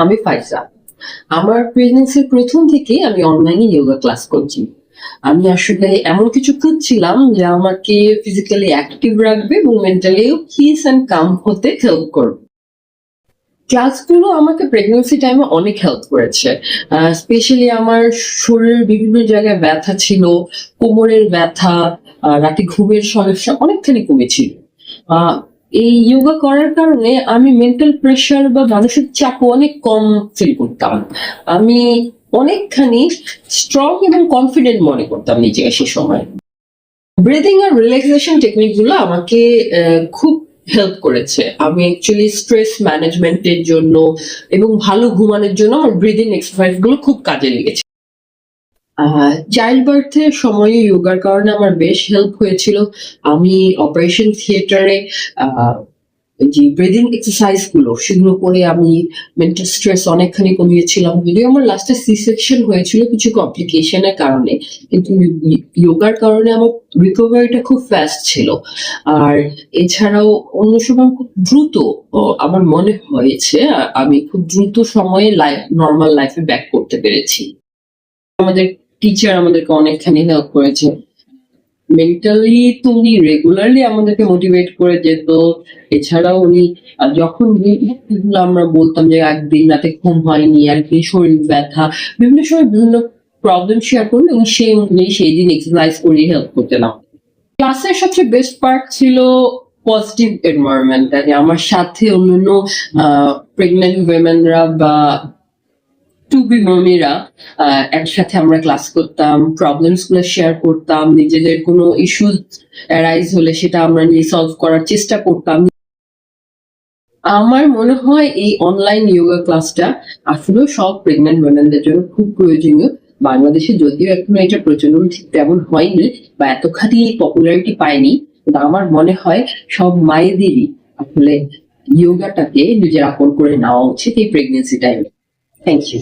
আমি ফাইজা। আমার প্রেগন্যান্সির প্রথম থেকেই আমি অনলাইনে যোগা ক্লাস করছি। আমি আসলে এমন কিছু খুঁজছিলাম যা আমাকে ফিজিক্যালি অ্যাক্টিভ রাখবে এবং মেন্টালিও পিস অ্যান্ড কাম হতে হেল্প করবে। ক্লাসগুলো আমাকে প্রেগন্যান্সি টাইমে অনেক হেল্প করেছে। স্পেশালি আমার শরীরের বিভিন্ন জায়গায় ব্যথা ছিল, কোমরের ব্যথা, রাতে ঘুমের সমস্যা অনেকখানি কমেছিল। আহ, এই যোগা করার কারণে আমি মেন্টাল প্রেশার বা মানসিক চাপও অনেক কম ফিল করতাম। আমি অনেকখানি স্ট্রং এবং কনফিডেন্ট মনে করতাম নিজেকে সে সময়। ব্রিদিং আর রিল্যাক্সেশন টেকনিক গুলো আমাকে খুব হেল্প করেছে। আমি অ্যাকচুয়ালি স্ট্রেস ম্যানেজমেন্টের জন্য এবং ভালো ঘুমানোর জন্য আমার ব্রিদিং এক্সারসাইজ গুলো খুব কাজে লেগেছে। চাইল্ড বার্থের সময়ে যোগার কারণে আমার বেশ হেল্প হয়েছিল। আমি অপারেশন থিয়েটারে যে ব্রিদিং এক্সারসাইজ গুলো সেগুলো করে আমি মেন্টাল স্ট্রেস অনেকখানি কমিয়েছিলাম। যদিও আমার লাস্টে সি সেকশন হয়েছিল কিছু কমপ্লিকেশনের কারণে, কিন্তু যোগার কারণে আমার রিকভারিটা খুব ফাস্ট ছিল। আর এছাড়াও অন্য সময় খুব দ্রুত আমার মনে হয়েছে আমি খুব দ্রুত সময়ে নর্মাল লাইফে ব্যাক করতে পেরেছি। আমাদের টিচার আমাদেরকে অনেকখানি হেল্প করেছে। মেন্টালি তো উনি রেগুলারলি আমাদেরকে মোটিভেট করে যেত। এছাড়াও উনি যখন যেগুলো আমরা বলতাম যে একদিন রাতে ঘুম হয়নি, একদিন শরীর ব্যথা, বিভিন্ন সময় বিভিন্ন প্রবলেম শেয়ার করলে এবং সেই অনুযায়ী সেই দিন এক্সারসাইজ করে হেল্প করতে না। ক্লাসের সবচেয়ে বেস্ট পার্ট ছিল পজিটিভ এনভায়রনমেন্ট। আমার সাথে অন্যান্য প্রেগনেন্ট উইমেনরা বা টু বি মমিরা একসাথে আমরা ক্লাস করতাম, প্রবলেমস গুলো শেয়ার করতাম, নিজেদের কোনো ইস্যুস অ্যারাইজ হলে সেটা আমরা নিয়ে সলভ করার চেষ্টা করতাম। আমার মনে হয় এই অনলাইন যোগা ক্লাসটা আসলে সব প্রেগনেন্ট ওমেনদের জন্য খুব প্রয়োজনীয়। বাংলাদেশে যদিও এখনো এটা প্রচলন ঠিক তেমন হয়নি বা এতখানি পপুলারিটি পায়নি, কিন্তু আমার মনে হয় সব মায়েদেরই আসলে যোগাটাকে নিজের আপন করে নেওয়া উচিত এই প্রেগনেন্সি টাইমে। Thank you.